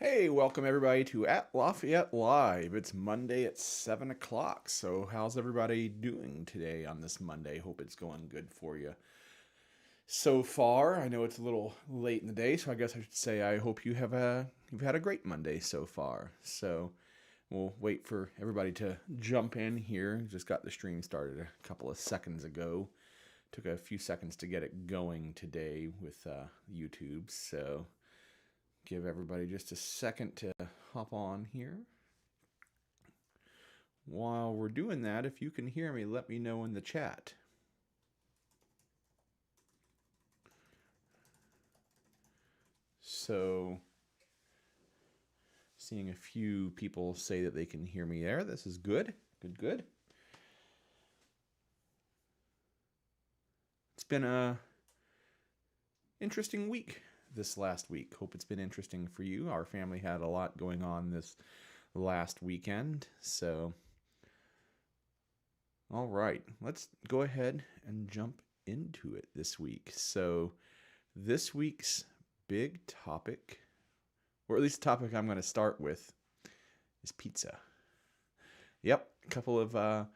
Hey, welcome everybody to at Lafayette Live. It's Monday at 7 o'clock. So, how's everybody doing today on this Monday? Hope it's going good for you so far. I know it's a little late in the day, so I guess I should say I hope you've had a great Monday so far. So, we'll wait for everybody to jump in here. Just got the stream started a couple of seconds ago. Took a few seconds to get it going today with YouTube. So, give everybody just a second to hop on here. While we're doing that, if you can hear me, let me know in the chat. So, seeing a few people say that they can hear me there. This is good. Good. It's been a interesting week this last week. Hope it's been interesting for you. Our family had a lot going on this last weekend. So, all right, let's go ahead and jump into it this week. So, this week's big topic, or at least the topic I'm going to start with, is pizza. Yep, a couple of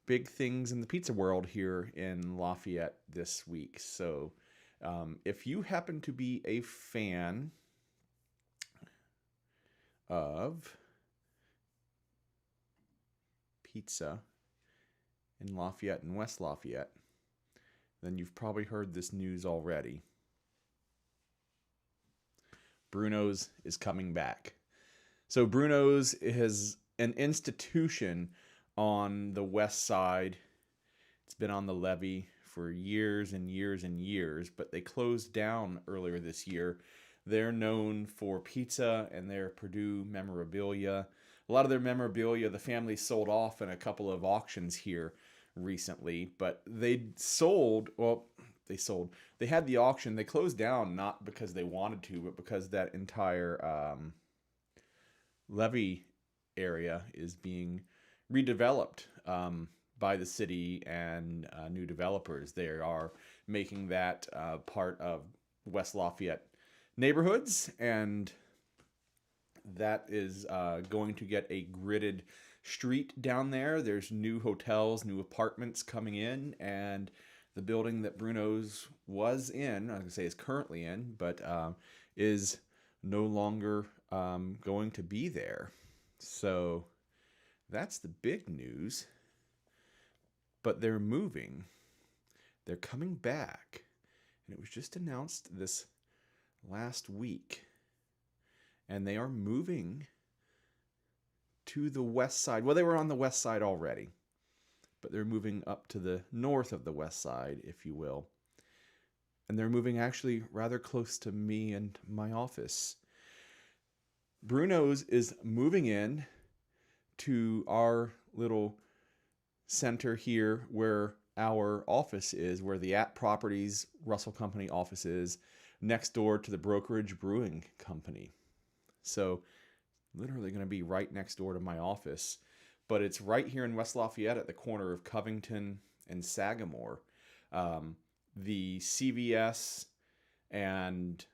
big things in the pizza world here in Lafayette this week. So, if you happen to be a fan of pizza in Lafayette and West Lafayette, then you've probably heard this news already. Bruno's is coming back. So Bruno's is an institution on the west side. It's been on the levee for years and years and years, but they closed down earlier this year. They're known for pizza and their Purdue memorabilia. A lot of their memorabilia, the family sold off in a couple of auctions here recently, but they had the auction. They closed down not because they wanted to, but because that entire levee area is being redeveloped by the city and new developers. They are making that part of West Lafayette neighborhoods, and that is going to get a gridded street down there. There's new hotels, new apartments coming in, and the building that Bruno's was in, I was going to say is currently in, but is no longer going to be there. So that's the big news. But they're moving. They're coming back. And it was just announced this last week. And they are moving to the west side. Well, they were on the west side already, but they're moving up to the north of the west side, if you will. And they're moving actually rather close to me and my office. Bruno's is moving in to our little center here where our office is, where the At Properties Russell Company office is, next door to the Brokerage Brewing Company. So literally going to be right next door to my office, but it's right here in West Lafayette at the corner of Covington and Sagamore. The CVS and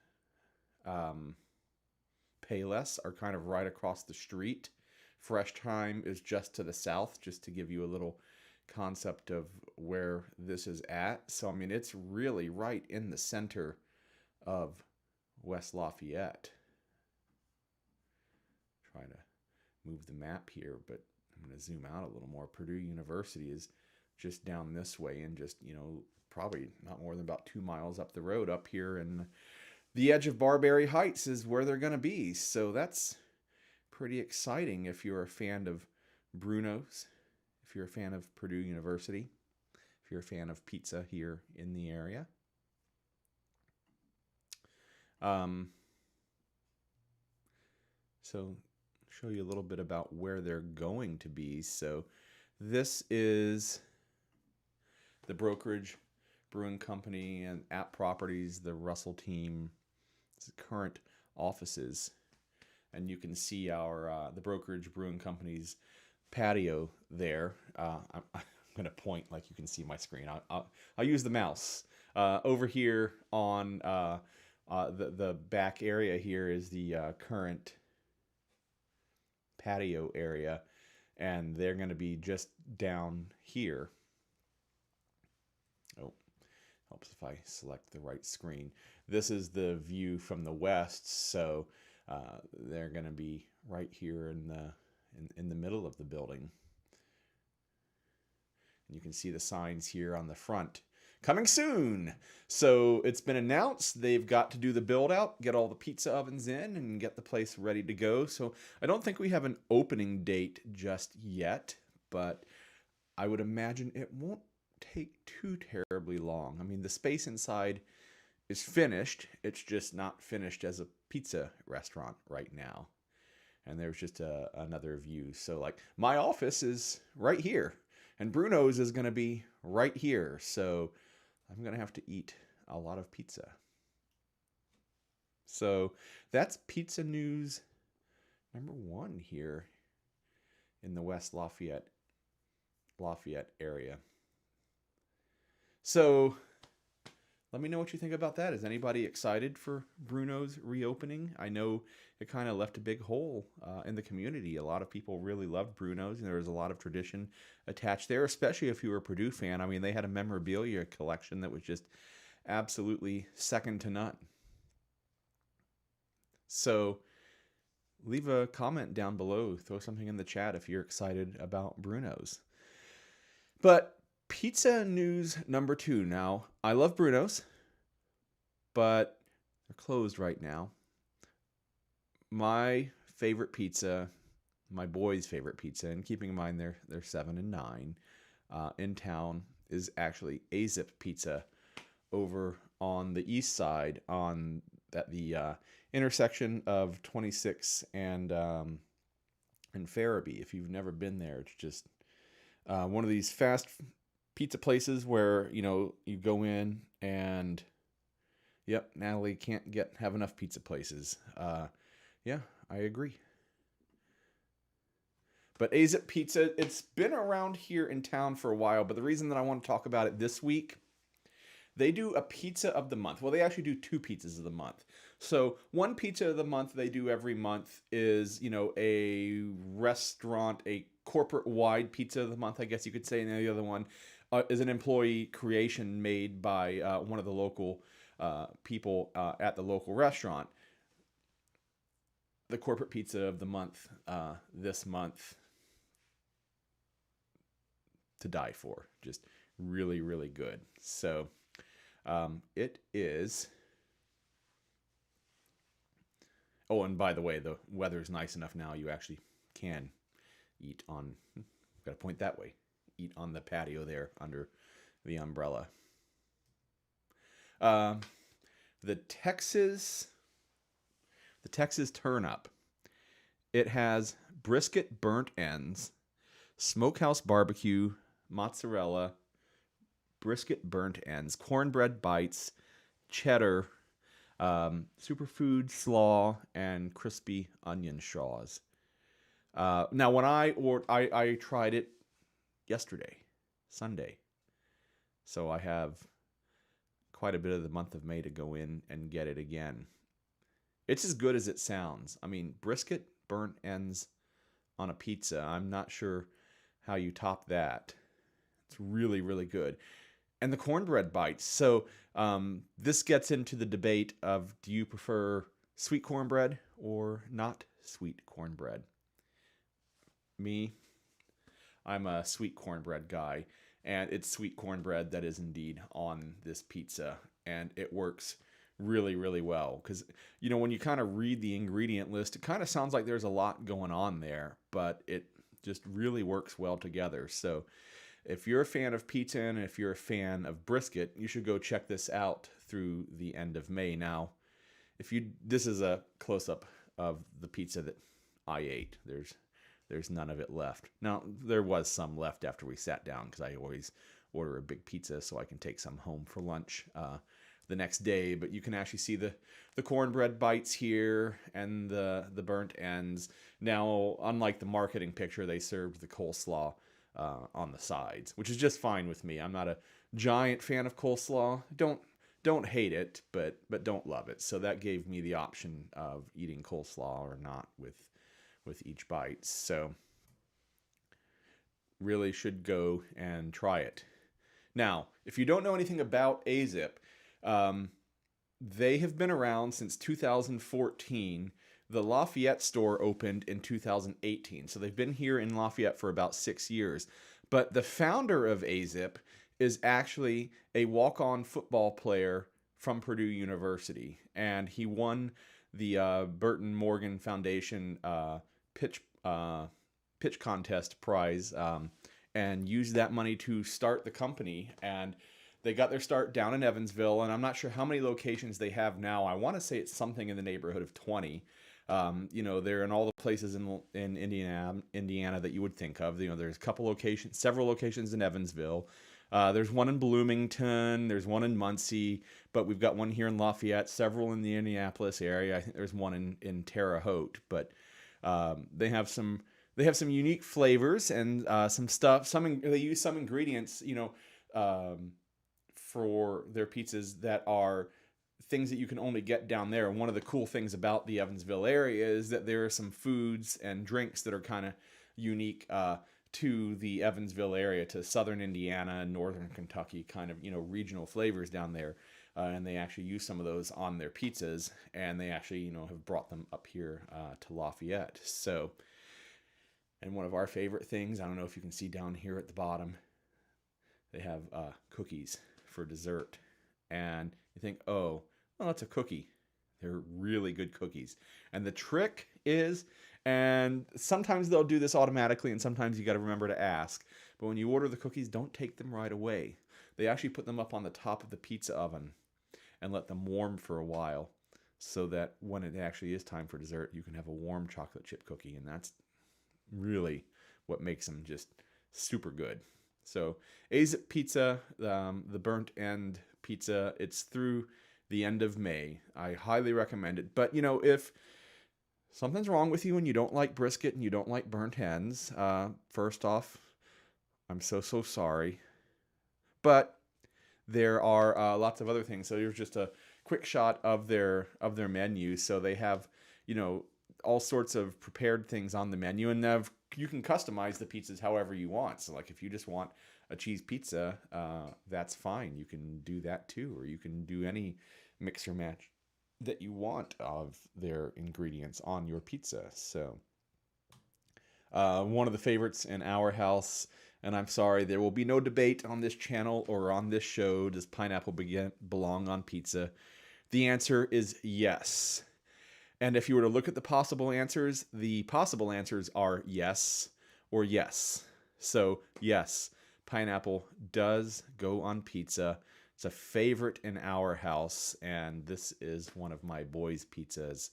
Payless are kind of right across the street. Fresh Time is just to the south, just to give you a little concept of where this is at. So, I mean, it's really right in the center of West Lafayette. Trying to move the map here, but I'm going to zoom out a little more. Purdue University is just down this way and just, probably not more than about 2 miles up the road up here. And the edge of Barberry Heights is where they're going to be. So that's pretty exciting if you're a fan of Bruno's, if you're a fan of Purdue University, if you're a fan of pizza here in the area. So show you a little bit about where they're going to be. So this is the Brokerage Brewing Company and At Properties, the Russell team, current offices. And you can see our the Brokerage Brewing Company's patio there. I'm going to point like you can see my screen. I'll use the mouse. Over here on the back area here is the current patio area, and they're going to be just down here. Oh, helps if I select the right screen. This is the view from the west, so they're going to be right here in the middle of the building. And you can see the signs here on the front. Coming soon. So it's been announced they've got to do the build out, get all the pizza ovens in, and get the place ready to go. So I don't think we have an opening date just yet, but I would imagine it won't take too terribly long. I mean, the space inside is finished. It's just not finished as a pizza restaurant right now. And there's just another view. So like my office is right here, and Bruno's is going to be right here. So I'm going to have to eat a lot of pizza. So that's pizza news number 1 here in the West Lafayette area. So let me know what you think about that. Is anybody excited for Bruno's reopening? I know it kind of left a big hole in the community. A lot of people really loved Bruno's, and there was a lot of tradition attached there, especially if you were a Purdue fan. I mean, they had a memorabilia collection that was just absolutely second to none. So leave a comment down below. Throw something in the chat if you're excited about Bruno's. But pizza news number 2. Now, I love Bruno's, but they're closed right now. My favorite pizza, my boys' favorite pizza, and keeping in mind they're 7 and 9, in town is actually A-Zip Pizza over on the east side on the intersection of 26 and Farabee. If you've never been there, it's just one of these fast pizza places where, you know, you go in and, yep, Natalie can't have enough pizza places. Yeah, I agree. But A-Zip Pizza, it's been around here in town for a while, but the reason that I want to talk about it this week, they do a pizza of the month. Well, they actually do 2 pizzas of the month. So one pizza of the month they do every month is, you know, a restaurant, a corporate-wide pizza of the month, I guess you could say, and the other one is an employee creation made by one of the local people at the local restaurant. The corporate pizza of the month this month, to die for. Just really, really good. So it is... Oh, and by the way, the weather's nice enough now you actually can eat on... Got to point that way. Eat on the patio there under the umbrella. The Texas Turn Up. It has brisket burnt ends, smokehouse barbecue, mozzarella, brisket burnt ends, cornbread bites, cheddar, superfood slaw, and crispy onion straws. Now, when I tried it yesterday, Sunday, so I have quite a bit of the month of May to go in and get it again. It's as good as it sounds. I mean, brisket burnt ends on a pizza. I'm not sure how you top that. It's really, really good. And the cornbread bites. So this gets into the debate of, do you prefer sweet cornbread or not sweet cornbread? Me, I'm a sweet cornbread guy, and it's sweet cornbread that is indeed on this pizza, and it works really, really well. Because, you know, when you kind of read the ingredient list, it kind of sounds like there's a lot going on there, but it just really works well together. So if you're a fan of pizza and if you're a fan of brisket, you should go check this out through the end of May. Now, this is a close-up of the pizza that I ate. There's none of it left. Now, there was some left after we sat down, because I always order a big pizza so I can take some home for lunch the next day. But you can actually see the cornbread bites here and the burnt ends. Now, unlike the marketing picture, they served the coleslaw on the sides, which is just fine with me. I'm not a giant fan of coleslaw. Don't hate it, but don't love it. So that gave me the option of eating coleslaw or not with with each bite. So really should go and try it. Now, if you don't know anything about AZIP, they have been around since 2014. The Lafayette store opened in 2018, so they've been here in Lafayette for about 6 years. But the founder of AZIP is actually a walk-on football player from Purdue University, and he won the Burton Morgan Foundation pitch contest prize, and used that money to start the company. And they got their start down in Evansville, and I'm not sure how many locations they have now. I want to say it's something in the neighborhood of 20. They're in all the places in Indiana that you would think of. There's several locations in Evansville. There's one in Bloomington. There's one in Muncie, but we've got one here in Lafayette. Several in the Indianapolis area. I think there's one in Terre Haute. But they have some unique flavors and some stuff. They use some ingredients, for their pizzas that are things that you can only get down there. And one of the cool things about the Evansville area is that there are some foods and drinks that are kind of unique to the Evansville area, to southern Indiana and northern Kentucky, kind of, regional flavors down there. And they actually use some of those on their pizzas, and they actually, have brought them up here to Lafayette. So, and one of our favorite things, I don't know if you can see down here at the bottom, they have cookies for dessert. And you think, oh, well, it's a cookie. They're really good cookies. And the trick is, and sometimes they'll do this automatically, and sometimes you got to remember to ask, but when you order the cookies, don't take them right away. They actually put them up on the top of the pizza oven and let them warm for a while, so that when it actually is time for dessert, you can have a warm chocolate chip cookie. And that's really what makes them just super good. So AZIP Pizza, the burnt end pizza, it's through the end of May. I highly recommend it. But, if something's wrong with you and you don't like brisket and you don't like burnt ends, first off, I'm so sorry. But there are lots of other things. So here's just a quick shot of their menu. So they have, all sorts of prepared things on the menu, and you can customize the pizzas however you want. So like if you just want a cheese pizza, that's fine. You can do that too, or you can do any mix or match that you want of their ingredients on your pizza. So one of the favorites in our house, and I'm sorry, there will be no debate on this channel or on this show, does pineapple belong on pizza? The answer is yes. And if you were to look at the possible answers are yes or yes. So yes, pineapple does go on pizza. It's a favorite in our house, and this is one of my boys' pizzas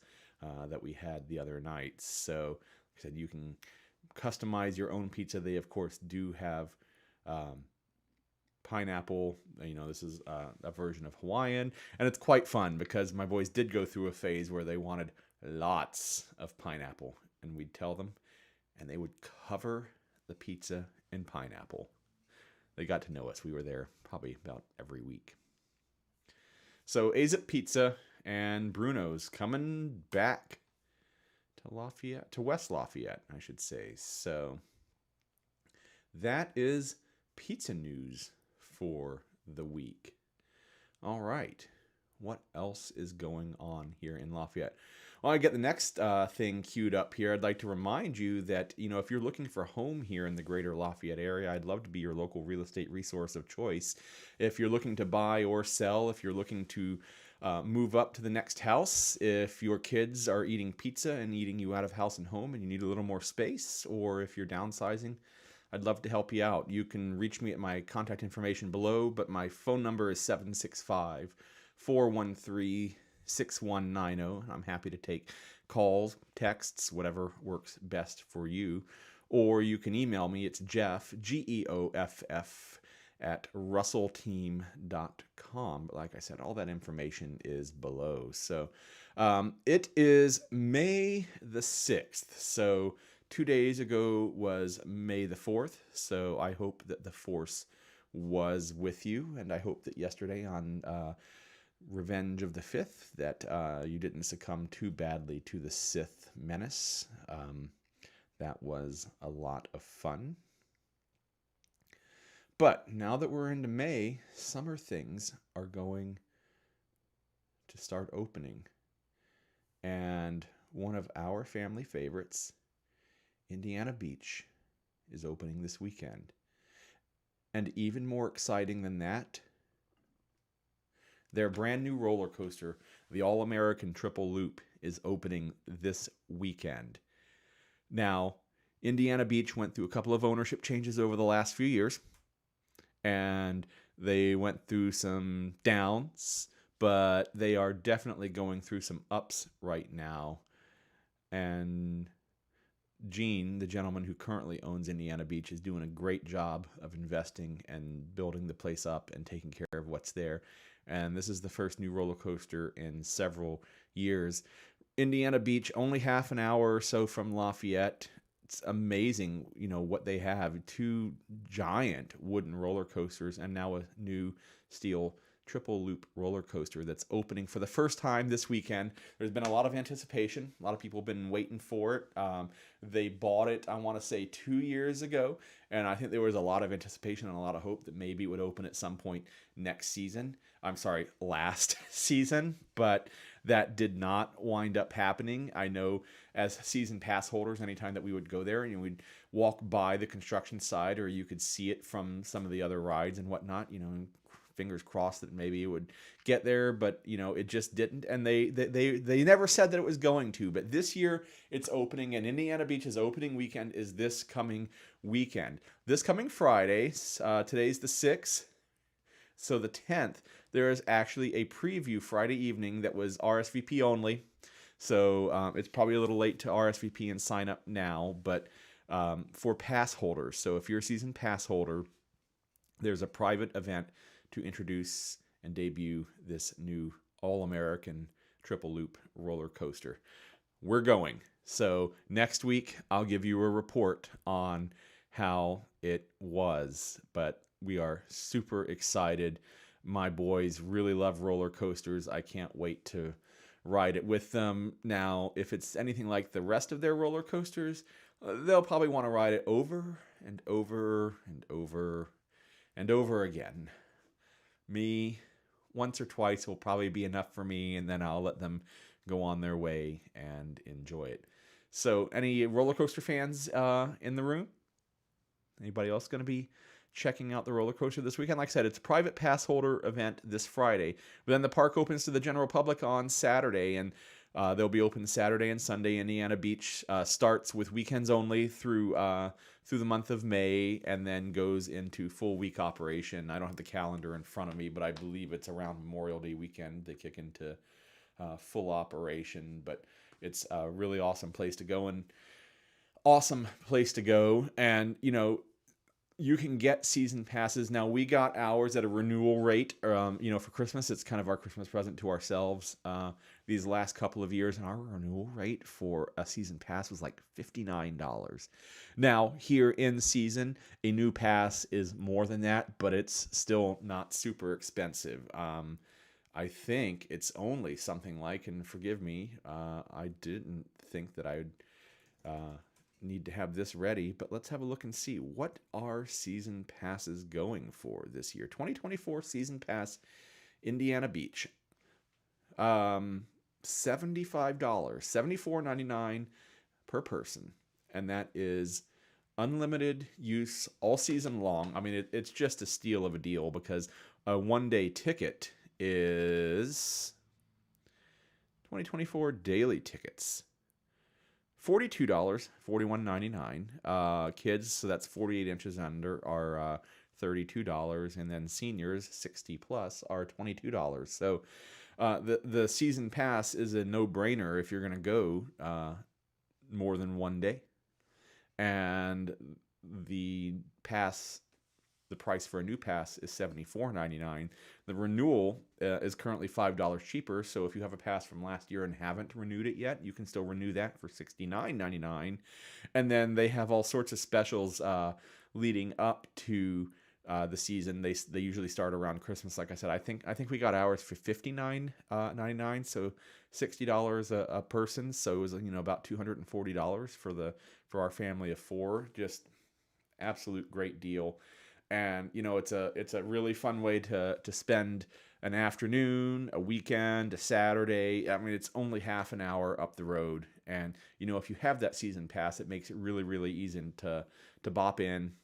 that we had the other night. So like I said, you can customize your own pizza. They, of course, do have pineapple. This is a version of Hawaiian, and it's quite fun because my boys did go through a phase where they wanted lots of pineapple, and we'd tell them, and they would cover the pizza in pineapple. They got to know us. We were there probably about every week. So AZIP Pizza and Bruno's coming back to Lafayette, to West Lafayette, I should say. So that is pizza news for the week. All right. What else is going on here in Lafayette? Well, I get the next thing queued up here. I'd like to remind you that, if you're looking for a home here in the Greater Lafayette area, I'd love to be your local real estate resource of choice. If you're looking to buy or sell, if you're looking to move up to the next house, if your kids are eating pizza and eating you out of house and home and you need a little more space, or if you're downsizing, I'd love to help you out. You can reach me at my contact information below, but my phone number is 765-413-6190. I'm happy to take calls, texts, whatever works best for you. Or you can email me. It's Geoff, Geoff, at russellteam.com. But like I said, all that information is below. So it is May the 6th. So 2 days ago was May the 4th. So I hope that the Force was with you. And I hope that yesterday on Revenge of the 5th that you didn't succumb too badly to the Sith menace. That was a lot of fun. But now that we're into May, summer things are going to start opening. And one of our family favorites, Indiana Beach, is opening this weekend. And even more exciting than that, their brand new roller coaster, the All-American Triple Loop, is opening this weekend. Now, Indiana Beach went through a couple of ownership changes over the last few years, and they went through some downs, but they are definitely going through some ups right now. And Gene, the gentleman who currently owns Indiana Beach, is doing a great job of investing and building the place up and taking care of what's there. And this is the first new roller coaster in several years. Indiana Beach, only half an hour or so from Lafayette. It's amazing, what they have. 2 giant wooden roller coasters and now a new steel triple loop roller coaster that's opening for the first time this weekend. There's been a lot of anticipation. A lot of people have been waiting for it. They bought it, I want to say, 2 years ago, and I think there was a lot of anticipation and a lot of hope that maybe it would open at some point next season. I'm sorry, last season, but that did not wind up happening. I know as season pass holders, anytime that we would go there and we'd walk by the construction side, or you could see it from some of the other rides and whatnot, fingers crossed that maybe it would get there, but it just didn't. And they never said that it was going to, but this year it's opening, and Indiana Beach's opening weekend is this coming weekend. This coming Friday, today's the 6th, so the 10th, there is actually a preview Friday evening that was RSVP only. So it's probably a little late to RSVP and sign up now, but for pass holders. So if you're a season pass holder, there's a private event to introduce and debut this new All-American Triple Loop roller coaster. We're going. So next week, I'll give you a report on how it was, but we are super excited. My boys really love roller coasters. I can't wait to ride it with them. Now, if it's anything like the rest of their roller coasters, they'll probably want to ride it over and over and over and over again. Me, once or twice will probably be enough for me, and then I'll let them go on their way and enjoy it. So, any roller coaster fans in the room? Anybody else going to be checking out the roller coaster this weekend? Like I said, it's a private pass holder event this Friday. But then the park opens to the general public on Saturday, and they'll be open Saturday and Sunday. Indiana Beach starts with weekends only through the month of May, and then goes into full week operation. I don't have the calendar in front of me, but I believe it's around Memorial Day weekend they kick into full operation. But it's a really awesome place to go, and you can get season passes. Now, we got ours at a renewal rate, for Christmas. It's kind of our Christmas present to ourselves these last couple of years, and our renewal rate for a season pass was like $59. Now, here in season, a new pass is more than that, but it's still not super expensive. I think it's only something like, and forgive me, I didn't think that I would need to have this ready, but let's have a look and see what are season passes going for this year. 2024 season pass, Indiana Beach, $75, $74.99 per person, and that is unlimited use all season long. I mean, it's just a steal of a deal, because a one-day ticket is 2024 daily tickets, $42, $41.99. Kids, so that's 48 inches under, are $32, and then seniors, 60 plus, are $22. So the season pass is a no-brainer if you're going to go more than one day. And the price for a new pass is $74.99. The renewal is currently $5 cheaper, so if you have a pass from last year and haven't renewed it yet, you can still renew that for $69.99. And then they have all sorts of specials leading up to the season. They usually start around Christmas. Like I said, I think we got ours for $59.99, so $60 a person. So it was about $240 for our family of four. Just absolute great deal. And it's a really fun way to spend an afternoon, a weekend, a Saturday. I mean, it's only half an hour up the road, and if you have that season pass, it makes it really, really easy to bop in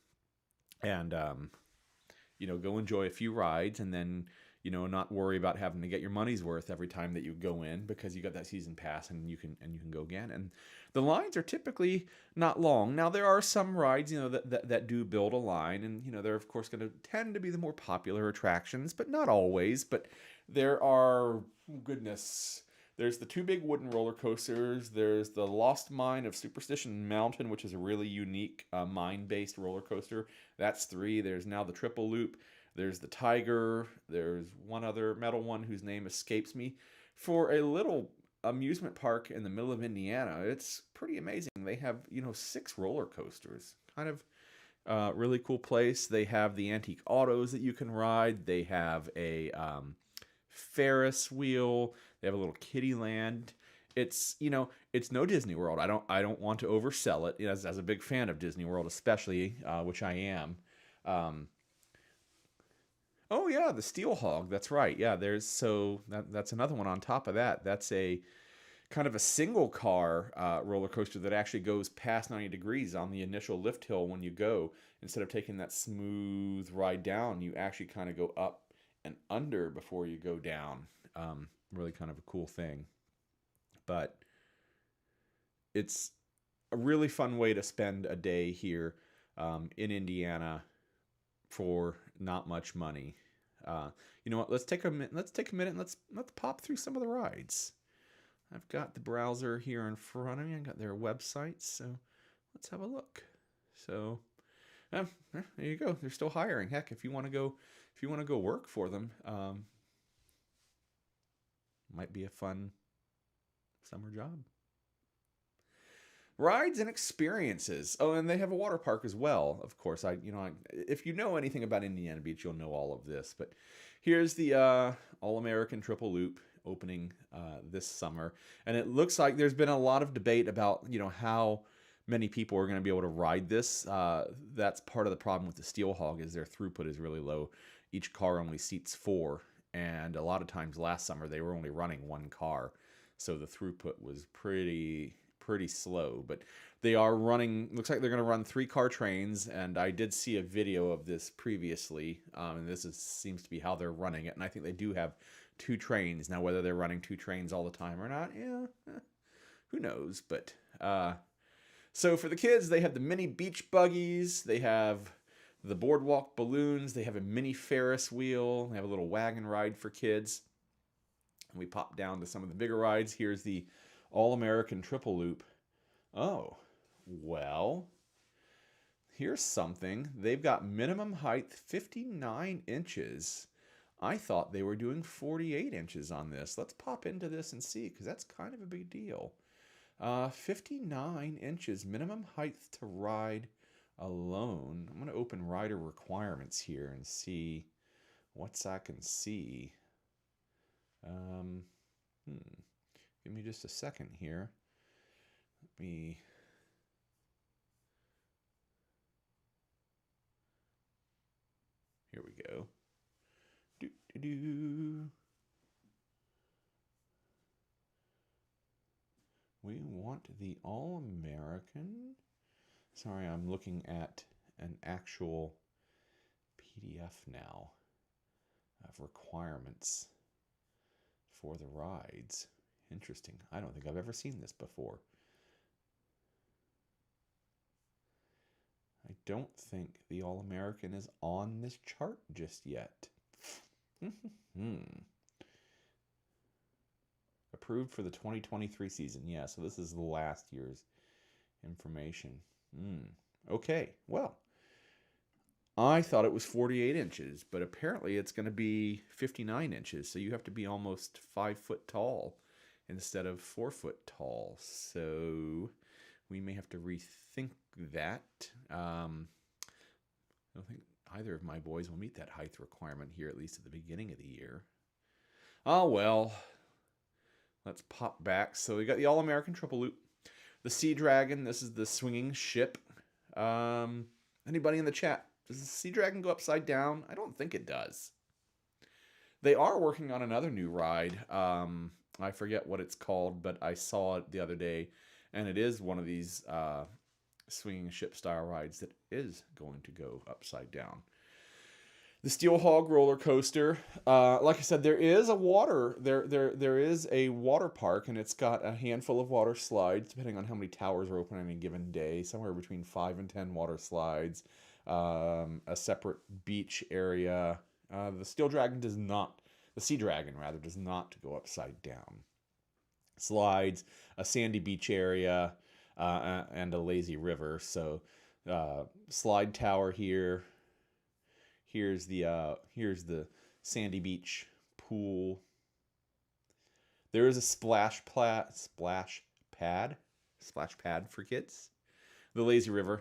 and go enjoy a few rides, and then not worry about having to get your money's worth every time that you go in, because you got that season pass and you can go again. And the lines are typically not long. Now there are some rides that do build a line, and they're of course going to tend to be the more popular attractions, but not always. But there are, goodness, there's the two big wooden roller coasters. There's the Lost Mine of Superstition Mountain, which is a really unique mine-based roller coaster. That's 3. There's now the Triple Loop. There's the Tiger. There's one other metal one whose name escapes me. For a little amusement park in the middle of Indiana, it's pretty amazing. They have 6 roller coasters. Kind of really cool place. They have the antique autos that you can ride. They have a Ferris wheel. They have a little kiddie land. It's it's no Disney World. I don't want to oversell it, as a big fan of Disney World, especially, which I am. Oh yeah, the Steel Hog. That's right. Yeah, that's another one on top of that. That's a kind of a single car roller coaster that actually goes past 90 degrees on the initial lift hill when you go. Instead of taking that smooth ride down, you actually kind of go up and under before you go down. Really kind of a cool thing. But it's a really fun way to spend a day here in Indiana for not much money. You know what? Let's take a minute. And let's pop through some of the rides. I've got the browser here in front of me. I got their websites, so let's have a look. So there you go. They're still hiring. Heck, if you want to go work for them, might be a fun summer job. Rides and experiences. Oh, and they have a water park as well. Of course, if you know anything about Indiana Beach, you'll know all of this. But here's the All-American Triple Loop opening this summer, and it looks like there's been a lot of debate about how many people are going to be able to ride this. That's part of the problem with the Steel Hog, is their throughput is really low. Each car only seats 4, and a lot of times last summer they were only running 1 car, so the throughput was pretty slow. But they are running, looks like they're going to run 3-car trains, and I did see a video of this previously, and this seems to be how they're running it. And I think they do have 2 trains. Now whether they're running 2 trains all the time or not, who knows. But so for the kids, they have the mini beach buggies, they have the boardwalk balloons, they have a mini Ferris wheel, they have a little wagon ride for kids. And we pop down to some of the bigger rides. Here's the All-American Triple Loop. Oh, well, here's something. They've got minimum height 59 inches. I thought they were doing 48 inches on this. Let's pop into this and see, because that's kind of a big deal. 59 inches minimum height to ride alone. I'm going to open rider requirements here and see what I can see. Give me just a second here. Here we go. We want the All-American. Sorry, I'm looking at an actual PDF now of requirements for the rides. Interesting. I don't think I've ever seen this before. I don't think the All-American is on this chart just yet. Approved for the 2023 season. Yeah, so this is the last year's information. Okay, well, I thought it was 48 inches, but apparently it's going to be 59 inches, so you have to be almost 5 foot tall instead of 4 foot tall. So we may have to rethink that. I don't think either of my boys will meet that height requirement here, at least at the beginning of the year. Oh, well. Let's pop back. So we got the All-American Triple Loop. The Sea Dragon. This is the swinging ship. Anybody in the chat? Does the Sea Dragon go upside down? I don't think it does. They are working on another new ride. I forget what it's called, but I saw it the other day. And it is one of these swinging ship style rides that is going to go upside down. The Steel Hog roller coaster. Like I said, there is a water park, and it's got a handful of water slides, depending on how many towers are open on any given day. Somewhere between 5 and 10 water slides. A separate beach area. The Sea Dragon does not go upside down. Slides, a sandy beach area, and a lazy river. So, slide tower here. Here's the sandy beach pool. There is a splash pad for kids. The lazy river.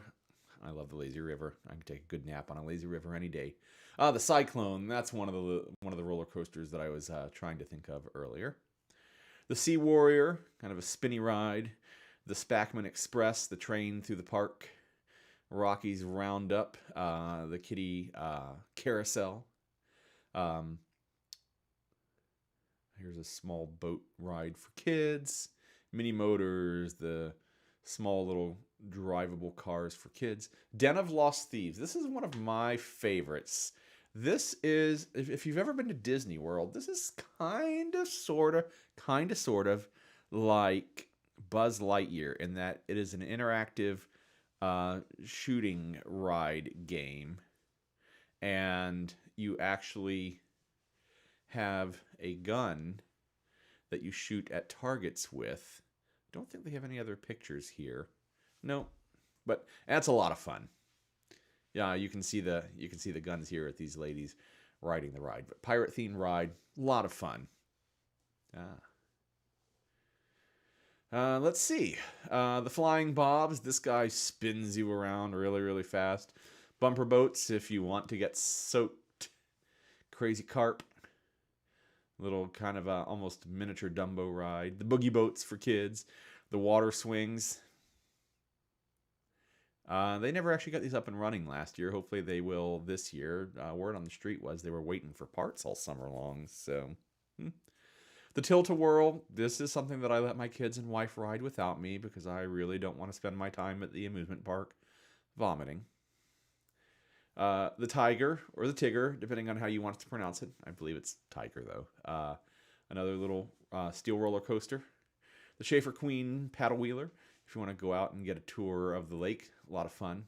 I love the lazy river. I can take a good nap on a lazy river any day. The Cyclone. That's one of the roller coasters that I was trying to think of earlier. The Sea Warrior, kind of a spinny ride. The Spackman Express, the train through the park. Rocky's Roundup, the kiddie carousel. Here's a small boat ride for kids. Mini Motors, the small little drivable cars for kids. Den of Lost Thieves. This is one of my favorites. This is, if you've ever been to Disney World, this is kind of, sort of like Buzz Lightyear in that it is an interactive shooting ride game, and you actually have a gun that you shoot at targets with. Don't think they have any other pictures here. No, but that's a lot of fun. Yeah, you can see the guns here at these ladies riding the ride. But pirate themed ride, a lot of fun. Let's see. The Flying Bobs. This guy spins you around really, really fast. Bumper boats if you want to get soaked. Crazy Carp. Little kind of almost miniature Dumbo ride. The Boogie Boats for kids. The Water Swings. They never actually got these up and running last year. Hopefully they will this year. Word on the street was they were waiting for parts all summer long. So... The Tilt-A-Whirl, this is something that I let my kids and wife ride without me because I really don't want to spend my time at the amusement park vomiting. The Tiger, or the Tigger, depending on how you want to pronounce it. I believe it's Tiger, though. Another little steel roller coaster. The Schaefer Queen Paddle Wheeler, if you want to go out and get a tour of the lake. A lot of fun.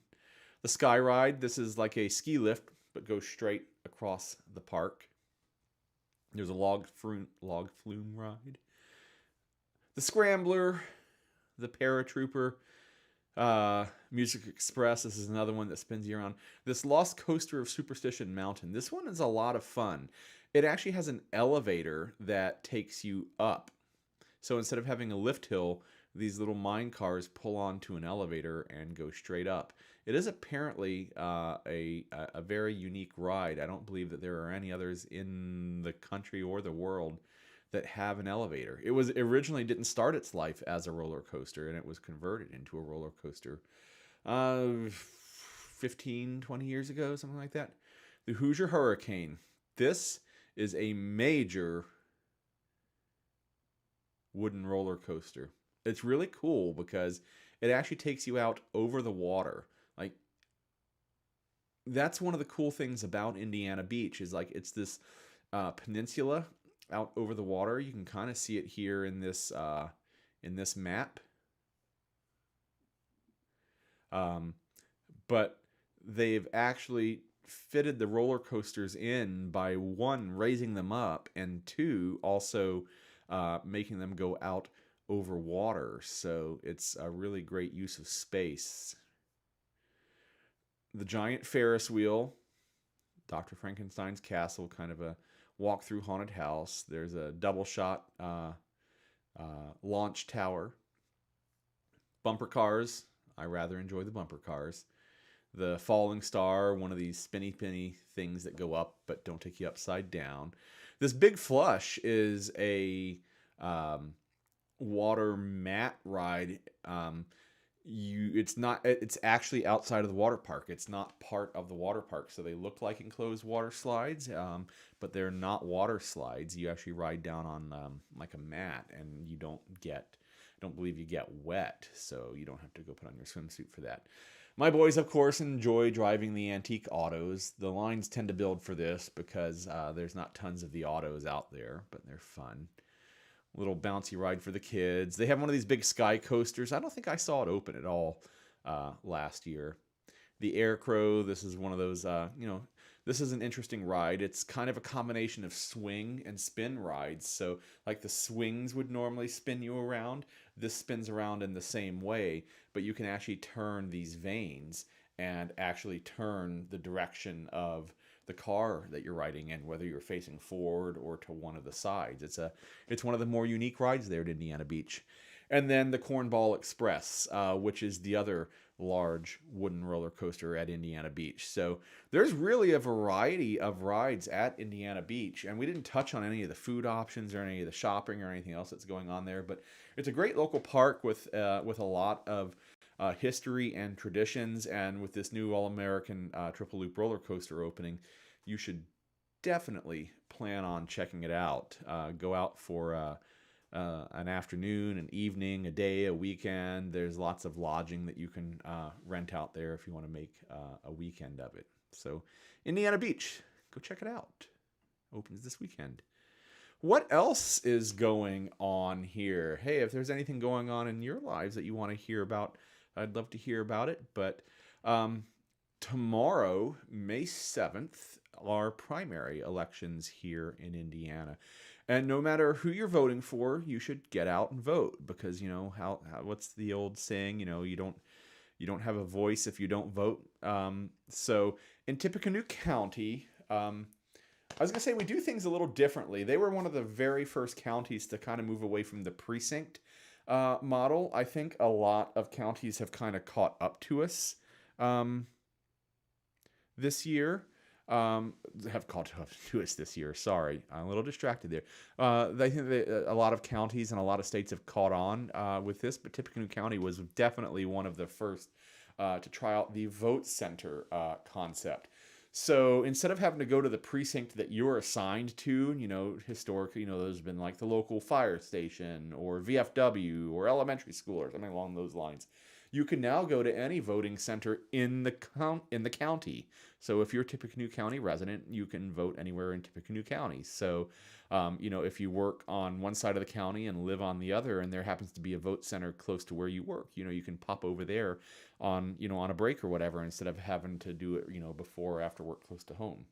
The Sky Ride, this is like a ski lift, but goes straight across the park. There's a log flume ride. The Scrambler, the Paratrooper, Music Express. This is another one that spins you around. This Lost Coaster of Superstition Mountain. This one is a lot of fun. It actually has an elevator that takes you up. So instead of having a lift hill, these little mine cars pull onto an elevator and go straight up. It is apparently a very unique ride. I don't believe that there are any others in the country or the world that have an elevator. It originally didn't start its life as a roller coaster, and it was converted into a roller coaster 15, 20 years ago, something like that. The Hoosier Hurricane. This is a major wooden roller coaster. It's really cool because it actually takes you out over the water. Like, that's one of the cool things about Indiana Beach is like it's this peninsula out over the water. You can kind of see it here in this map. But they've actually fitted the roller coasters in by one, raising them up, and two, also making them go out over water. So it's a really great use of space. The giant Ferris wheel, Dr. Frankenstein's castle, kind of a walk through haunted house. There's a double shot launch tower. Bumper cars. I rather enjoy the bumper cars. the falling star, one of these spinny things that go up but don't take you upside down. This big flush is a water mat ride. It's actually outside of the water park. It's not part of the water park. So they look like enclosed water slides, but they're not water slides. You actually ride down on like a mat, and I don't believe you get wet, so you don't have to go put on your swimsuit for that. My boys, of course, enjoy driving the antique autos. The lines tend to build for this because there's not tons of the autos out there, but they're fun. Little bouncy ride for the kids. They have one of these big sky coasters. I don't think I saw it open at all last year. The Air Crow, this is one of those, this is an interesting ride. It's kind of a combination of swing and spin rides. So like the swings would normally spin you around, this spins around in the same way, but you can actually turn these vanes and actually turn the direction of the car that you're riding in, whether you're facing forward or to one of the sides. It's one of the more unique rides there at Indiana Beach. And then the Cornball Express, which is the other large wooden roller coaster at Indiana Beach. So there's really a variety of rides at Indiana Beach, and we didn't touch on any of the food options or any of the shopping or anything else that's going on there, but it's a great local park with a lot of history and traditions, and with this new All-American Triple Loop roller coaster opening, you should definitely plan on checking it out. Go out for an afternoon, an evening, a day, a weekend. There's lots of lodging that you can rent out there if you want to make a weekend of it. So Indiana Beach, go check it out. Opens this weekend. What else is going on here? Hey, if there's anything going on in your lives that you want to hear about, I'd love to hear about it. But tomorrow, May 7th, are primary elections here in Indiana. And no matter who you're voting for, you should get out and vote, because what's the old saying? You don't have a voice if you don't vote. So in Tippecanoe County, I was gonna say we do things a little differently. They were one of the very first counties to kind of move away from the precinct model. I think a lot of counties have kind of caught up to us this year. Have caught up to us this year. Sorry, I'm a little distracted there. I think that a lot of counties and a lot of states have caught on with this, but Tippecanoe County was definitely one of the first to try out the vote center concept. So instead of having to go to the precinct that you're assigned to, historically, there's been like the local fire station or VFW or elementary school or something along those lines. You can now go to any voting center in the county. So if you're a Tippecanoe County resident, you can vote anywhere in Tippecanoe County. So, if you work on one side of the county and live on the other, and there happens to be a vote center close to where you work, you can pop over there on a break or whatever, instead of having to do it, before or after work close to home.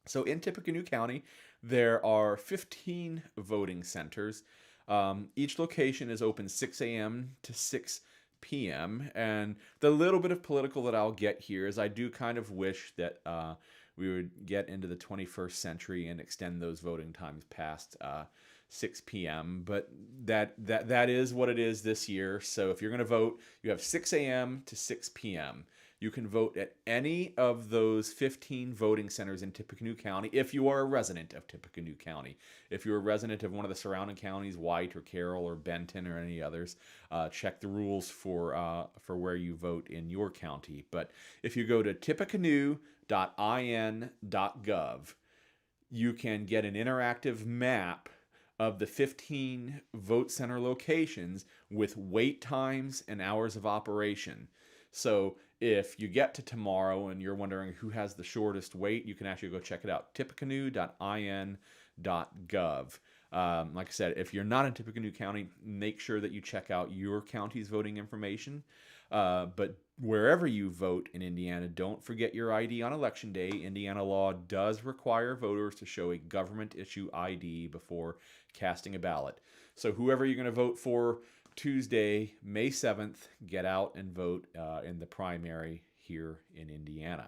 So in Tippecanoe County, there are 15 voting centers. Each location is open 6 a.m. to 6 p.m. And the little bit of political that I'll get here is I do kind of wish that we would get into the 21st century and extend those voting times past 6 p.m. But that is what it is this year. So if you're going to vote, you have 6 a.m. to 6 p.m. You can vote at any of those 15 voting centers in Tippecanoe County if you are a resident of Tippecanoe County. If you're a resident of one of the surrounding counties, White or Carroll or Benton or any others, check the rules for where you vote in your county. But if you go to tippecanoe.in.gov, you can get an interactive map of the 15 vote center locations with wait times and hours of operation. So if you get to tomorrow and you're wondering who has the shortest wait, you can actually go check it out, tippecanoe.in.gov. Like I said, if you're not in Tippecanoe County, make sure that you check out your county's voting information. But wherever you vote in Indiana, don't forget your ID on Election Day. Indiana law does require voters to show a government issue ID before casting a ballot. So whoever you're going to vote for Tuesday, May 7th, get out and vote in the primary here in Indiana.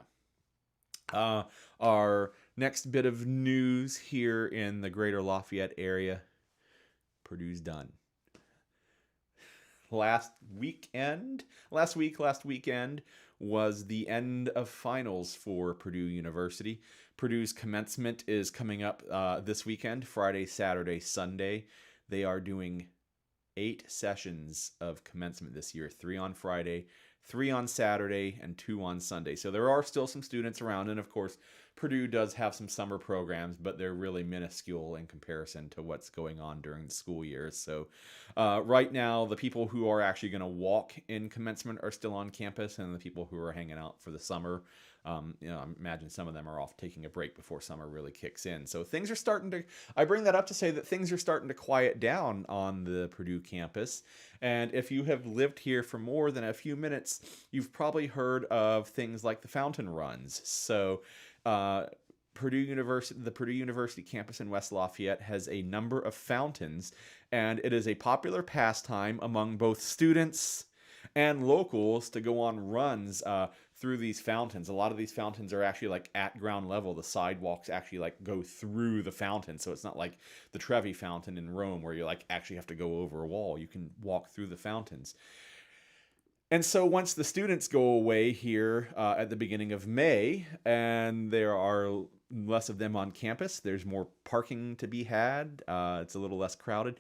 Our next bit of news here in the Greater Lafayette area, Purdue's done. Last weekend, was the end of finals for Purdue University. Purdue's commencement is coming up this weekend, Friday, Saturday, Sunday. They are doing 8 sessions of commencement this year, 3 on Friday, 3 on Saturday, and 2 on Sunday. So there are still some students around, and of course, Purdue does have some summer programs, but they're really minuscule in comparison to what's going on during the school year. So right now, the people who are actually going to walk in commencement are still on campus, and the people who are hanging out for the summer, I imagine some of them are off taking a break before summer really kicks in. So things are starting to, I bring that up to say that things are starting to quiet down on the Purdue campus. And if you have lived here for more than a few minutes, you've probably heard of things like the fountain runs. So the Purdue University campus in West Lafayette has a number of fountains, and it is a popular pastime among both students and locals to go on runs through these fountains. A lot of these fountains are actually like at ground level. The sidewalks actually like go through the fountain, so it's not like the Trevi Fountain in Rome where you like actually have to go over a wall. You can walk through the fountains. And so once the students go away here at the beginning of May, and there are less of them on campus, there's more parking to be had, it's a little less crowded,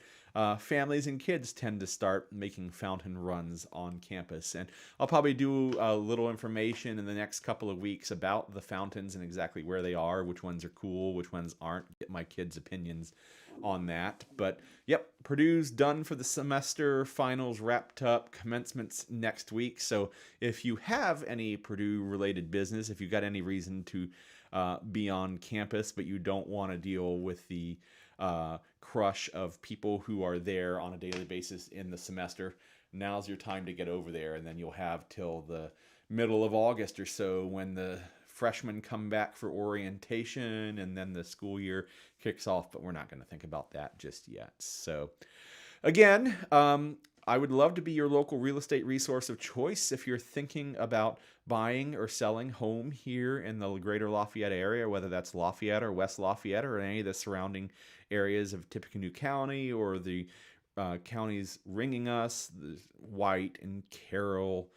families and kids tend to start making fountain runs on campus. And I'll probably do a little information in the next couple of weeks about the fountains and exactly where they are, which ones are cool, which ones aren't, get my kids' opinions on that. But yep, Purdue's done for the semester, finals wrapped up, commencement's next week. So if you have any Purdue related business, if you've got any reason to be on campus but you don't want to deal with the crush of people who are there on a daily basis in the semester, now's your time to get over there. And then you'll have till the middle of August or so when the freshmen come back for orientation and then the school year kicks off, but we're not going to think about that just yet. So again, I would love to be your local real estate resource of choice if you're thinking about buying or selling home here in the Greater Lafayette area, whether that's Lafayette or West Lafayette or any of the surrounding areas of Tippecanoe County or the counties ringing us, White and Carroll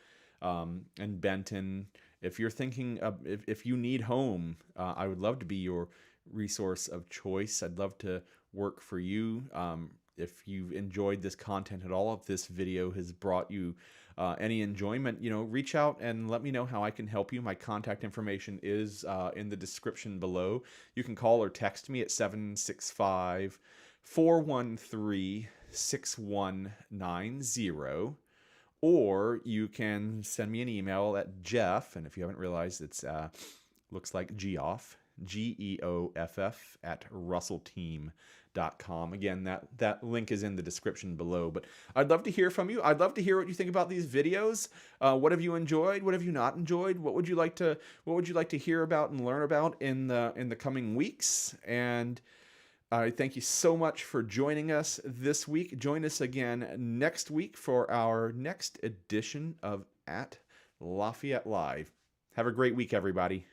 and Benton. If you're thinking of, if you need home, I would love to be your resource of choice. I'd love to work for you. If you've enjoyed this content at all, if this video has brought you any enjoyment, reach out and let me know how I can help you. My contact information is in the description below. You can call or text me at 765-413-6190. Or you can send me an email at geoff, and if you haven't realized, it's looks like geoff, GEOFF @russellteam.com. Again, that link is in the description below. But I'd love to hear from you. I'd love to hear what you think about these videos. What have you enjoyed? What have you not enjoyed? What would you like to hear about and learn about in the coming weeks? And I thank you so much for joining us this week. Join us again next week for our next edition of At Lafayette Live. Have a great week, everybody.